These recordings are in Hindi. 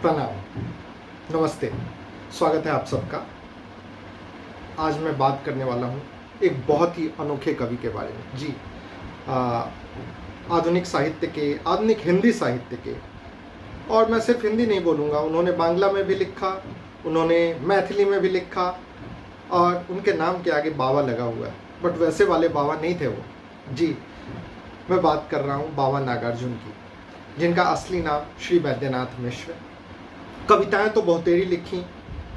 प्रणाम, नमस्ते, स्वागत है आप सबका। आज मैं बात करने वाला हूँ एक बहुत ही अनोखे कवि के बारे में। जी, आधुनिक हिंदी साहित्य के, और मैं सिर्फ हिंदी नहीं बोलूँगा, उन्होंने बांग्ला में भी लिखा, उन्होंने मैथिली में भी लिखा, और उनके नाम के आगे बाबा लगा हुआ है, बट वैसे वाले बाबा नहीं थे वो। जी, मैं बात कर रहा हूँ बाबा नागार्जुन की, जिनका असली नाम श्री वैद्यनाथ मिश्र। कविताएं तो बहुतेरी लिखी,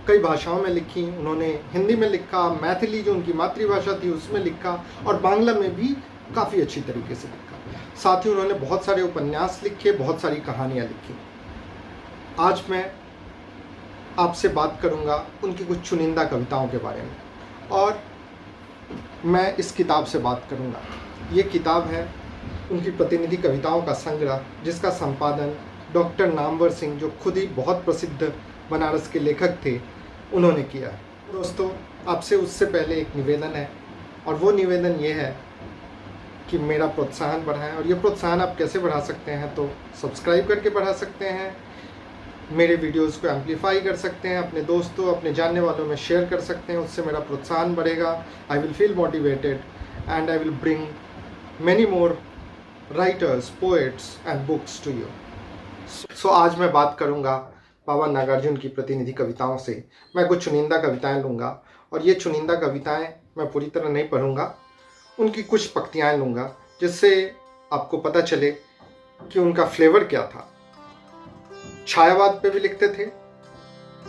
कई भाषाओं में लिखी उन्होंने। हिंदी में लिखा, मैथिली जो उनकी मातृभाषा थी उसमें लिखा, और बांग्ला में भी काफ़ी अच्छी तरीके से लिखा। साथ ही उन्होंने बहुत सारे उपन्यास लिखे, बहुत सारी कहानियाँ लिखी। आज मैं आपसे बात करूँगा उनकी कुछ चुनिंदा कविताओं के बारे में, और मैं इस किताब से बात करूँगा। ये किताब है उनकी प्रतिनिधि कविताओं का संग्रह, जिसका संपादन डॉक्टर नामवर सिंह, जो खुद ही बहुत प्रसिद्ध बनारस के लेखक थे, उन्होंने किया है। दोस्तों, आपसे उससे पहले एक निवेदन है, और वो निवेदन ये है कि मेरा प्रोत्साहन बढ़ाएं। और ये प्रोत्साहन आप कैसे बढ़ा सकते हैं? तो सब्सक्राइब करके बढ़ा सकते हैं, मेरे वीडियोज़ को एम्पलीफाई कर सकते हैं, अपने दोस्तों, अपने जानने वालों में शेयर कर सकते हैं। उससे मेरा प्रोत्साहन बढ़ेगा। I will feel motivated and I will bring many more writers, poets and books to you. So आज मैं बात करूंगा बाबा नागार्जुन की प्रतिनिधि कविताओं से। मैं कुछ चुनिंदा कविताएं लूँगा, और ये चुनिंदा कविताएं मैं पूरी तरह नहीं पढ़ूंगा, उनकी कुछ पंक्तियाँ लूँगा, जिससे आपको पता चले कि उनका फ्लेवर क्या था। छायावाद पे भी लिखते थे,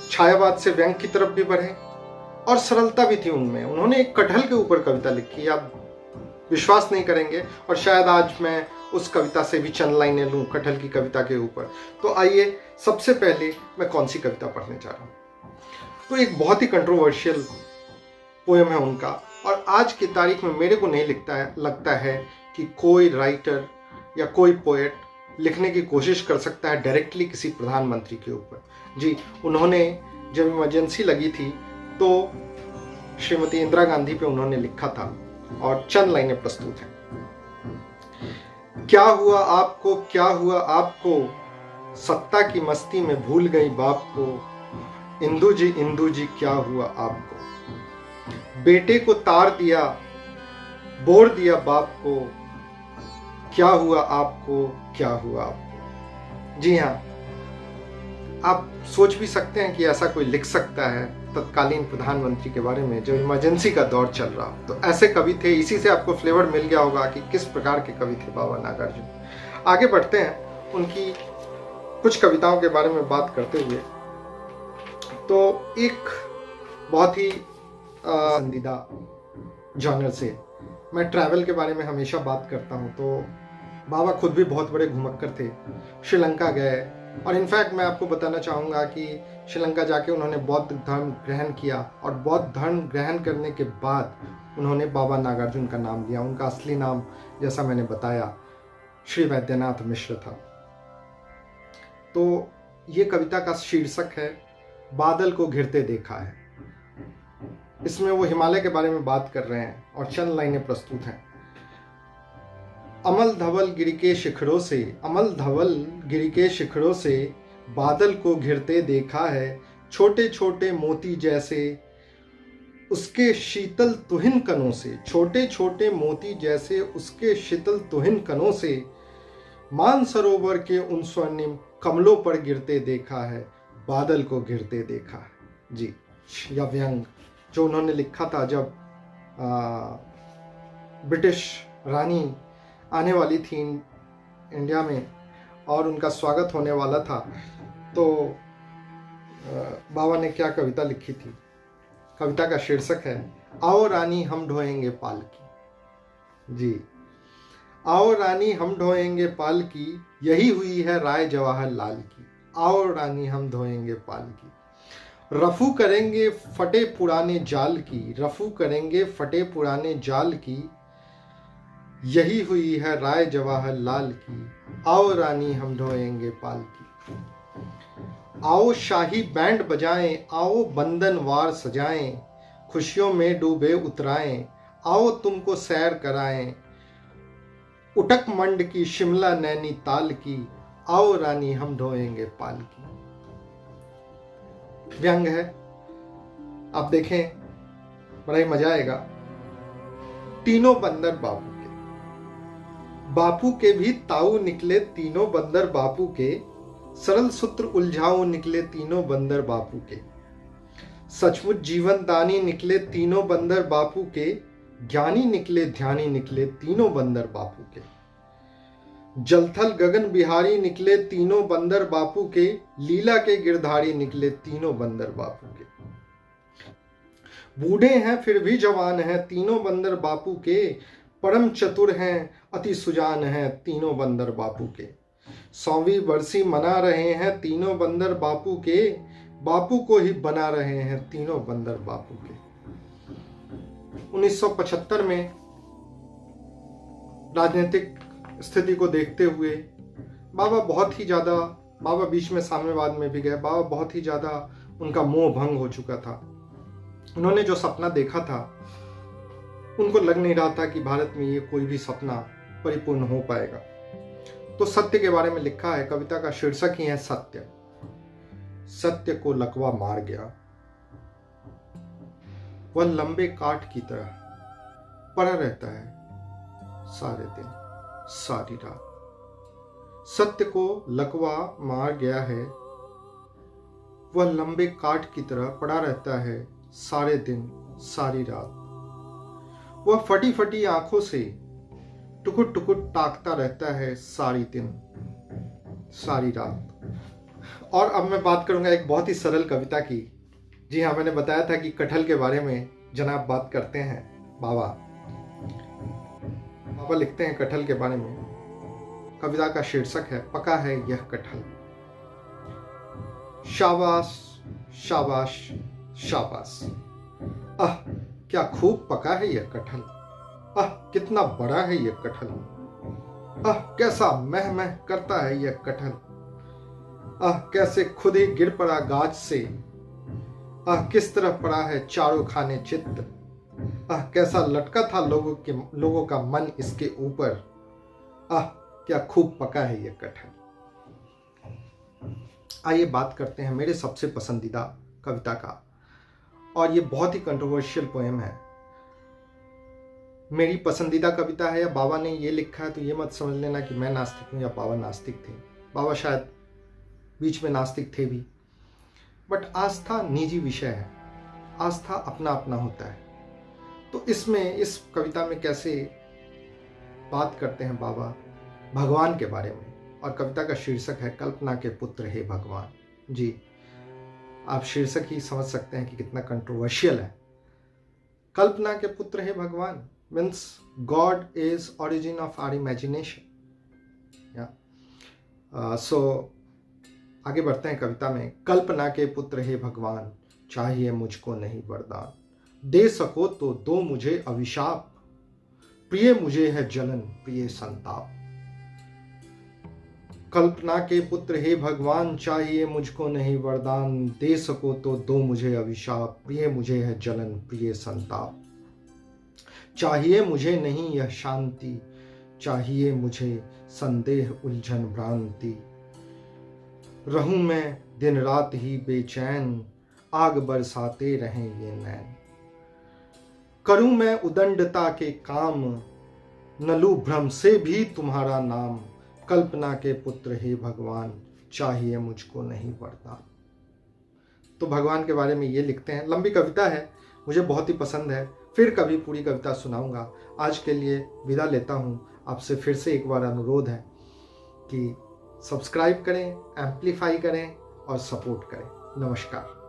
छायावाद से व्यंग की तरफ भी बढ़े, और सरलता भी थी उनमें। उन्होंने एक कटहल के ऊपर कविता लिखी, आप विश्वास नहीं करेंगे, और शायद आज मैं उस कविता से भी चंद लाइनें लूँ कटहल की कविता के ऊपर। तो आइए, सबसे पहले मैं कौन सी कविता पढ़ने जा रहा हूँ। तो एक बहुत ही कंट्रोवर्शियल पोएम है उनका, और आज की तारीख में मेरे को नहीं लगता है कि कोई राइटर या कोई पोएट लिखने की कोशिश कर सकता है डायरेक्टली किसी प्रधानमंत्री के ऊपर। जी, उन्होंने जब इमरजेंसी लगी थी तो श्रीमती इंदिरा गांधी पे उन्होंने लिखा था, और चंद लाइनें प्रस्तुत हैं। क्या हुआ आपको, क्या हुआ आपको, सत्ता की मस्ती में भूल गई बाप को। इंदु जी क्या हुआ आपको। बेटे को तार दिया, बोर दिया बाप को। क्या हुआ आपको, क्या हुआ आपको। जी हाँ, आप सोच भी सकते हैं कि ऐसा कोई लिख सकता है तत्कालीन प्रधानमंत्री के बारे में जब इमरजेंसी का दौर चल रहा हो। तो ऐसे कवि थे। इसी से आपको फ्लेवर मिल गया होगा कि किस प्रकार के कवि थे बाबा नागार्जुन। आगे बढ़ते हैं उनकी कुछ कविताओं के बारे में बात करते हुए। तो एक बहुत ही पसंदीदा जॉनर से मैं ट्रैवल के बारे में हमेशा बात करता हूँ। तो बाबा खुद भी बहुत बड़े घुमक्कर थे, श्रीलंका गए, और इनफैक्ट मैं आपको बताना चाहूँगा कि श्रीलंका जाके उन्होंने बौद्ध धर्म ग्रहण किया, और बौद्ध धर्म ग्रहण करने के बाद उन्होंने बाबा नागार्जुन का नाम लिया। उनका असली नाम, जैसा मैंने बताया, श्री वैद्यनाथ मिश्र था। तो ये कविता का शीर्षक है बादल को घिरते देखा है। इसमें वो हिमालय के बारे में बात कर रहे हैं, और चंद लाइनें प्रस्तुत हैं। अमल धवल गिरि के शिखरों से, अमल धवल गिरि के शिखरों से बादल को घिरते देखा है। छोटे छोटे मोती जैसे उसके शीतल तुहिन कणों से, छोटे छोटे मोती जैसे उसके शीतल तुहिन कणों से मानसरोवर के उन स्वर्णिम कमलों पर गिरते देखा है। बादल को घिरते देखा है। जी, या व्यंग जो उन्होंने लिखा था जब ब्रिटिश रानी आने वाली थी इंडिया में, और उनका स्वागत होने वाला था। तो बाबा ने क्या कविता लिखी थी। कविता का शीर्षक है आओ रानी हम ढोएंगे पालकी। जी, आओ रानी हम ढोएंगे पालकी, यही हुई है राय जवाहरलाल की। आओ रानी हम ढोएंगे पालकी, रफू करेंगे फटे पुराने जाल की, रफू करेंगे फटे पुराने जाल की, यही हुई है राय जवाहरलाल की। आओ रानी हम ढोएंगे पालकी। आओ शाही बैंड बजाएं, आओ बंधनवार सजाएं, खुशियों में डूबे उतराएं, आओ तुमको सैर कराएं। उटक मंड की शिमला नैनीताल की, आओ रानी हम ढोएंगे पालकी। व्यंग है, आप देखें बड़ा ही मजा आएगा। तीनों बंदर बापू के भी ताऊ निकले तीनों बंदर बापू के, सरल सूत्र उलझाऊ निकले तीनों बंदर बापू के, सचमुच जीवन दानी निकले तीनों बंदर बापू के, ज्ञानी निकले ध्यानी निकले तीनों बंदर बापू के, जलथल गगन बिहारी निकले तीनों बंदर बापू के, लीला के गिरधारी निकले तीनों बंदर बापू के, बूढ़े हैं फिर भी जवान हैं तीनों बंदर बापू के, परम चतुर हैं अति सुजान हैं तीनों बंदर बापू के, 100वीं बरसी मना रहे हैं तीनों बंदर बापू के, बापू को ही बना रहे हैं तीनों बंदर बापू के। 1975 में राजनीतिक स्थिति को देखते हुए बाबा बीच में साम्यवाद में भी गए। बाबा बहुत ही ज़्यादा उनका मोह भंग हो चुका था। उन्होंने जो सपना देखा था, उनको लग नहीं रहा था कि भारत में ये कोई भी सपना परिपूर्ण हो पाएगा। तो सत्य के बारे में लिखा है, कविता का शीर्षक ही है सत्य। सत्य को लकवा मार गया, वह लंबे काठ की तरह पड़ा रहता है सारे दिन सारी रात। सत्य को लकवा मार गया है, वह लंबे काठ की तरह पड़ा रहता है सारे दिन सारी रात। वह फटी फटी आंखों से टुकुर टुकुर ताकता रहता है सारी दिन सारी रात। और अब मैं बात करूंगा एक बहुत ही सरल कविता की। जी हाँ, मैंने बताया था कि कटहल के बारे में जनाब बात करते हैं। बाबा लिखते हैं कटहल के बारे में। कविता का शीर्षक है पका है यह कटहल। शाबाश शाबाश शाबाश, आह क्या खूब पका है यह कटहल, आह कितना बड़ा है यह कटहल, आह कैसा मह मह करता है यह कटहल, आह कैसे खुद ही गिर पड़ा गाछ से, आह किस तरह पड़ा है चारों खाने चित्त, आह कैसा लटका था लोगों का मन इसके ऊपर, आह क्या खूब पका है यह कटहल। आइए बात करते हैं मेरे सबसे पसंदीदा कविता का, और ये बहुत ही कंट्रोवर्शियल पोएम है। मेरी पसंदीदा कविता है या बाबा ने ये लिखा है, तो ये मत समझ लेना कि मैं नास्तिक हूँ या बाबा नास्तिक थे। बाबा शायद बीच में नास्तिक थे भी, बट आस्था निजी विषय है, आस्था अपना अपना होता है। तो इसमें इस कविता में कैसे बात करते हैं बाबा भगवान के बारे में, और कविता का शीर्षक है कल्पना के पुत्र हे भगवान। जी, आप शीर्षक ही समझ सकते हैं कि कितना कंट्रोवर्शियल है। कल्पना के पुत्र हे भगवान means God is origin of our imagination. So आगे बढ़ते हैं कविता में। कल्पना के पुत्र हे भगवान, चाहिए मुझको नहीं वरदान, दे सको तो दो मुझे अभिशाप, प्रिय मुझे है जलन प्रिय संताप। कल्पना के पुत्र हे भगवान, चाहिए मुझको नहीं वरदान, दे सको तो दो मुझे अभिशाप, प्रिय मुझे है जलन प्रिय संताप। चाहिए मुझे नहीं यह शांति, चाहिए मुझे संदेह उलझन भ्रांति, रहूं मैं दिन रात ही बेचैन, आग बरसाते रहें ये नैन। करूं मैं उदंडता के काम, न लूं भ्रम से भी तुम्हारा नाम, कल्पना के पुत्र हे भगवान, चाहिए मुझको नहीं वरदान। तो भगवान के बारे में ये लिखते हैं। लंबी कविता है, मुझे बहुत ही पसंद है। फिर कभी पूरी कविता सुनाऊंगा। आज के लिए विदा लेता हूँ। आपसे फिर से एक बार अनुरोध है कि सब्सक्राइब करें, एम्पलीफाई करें और सपोर्ट करें। नमस्कार।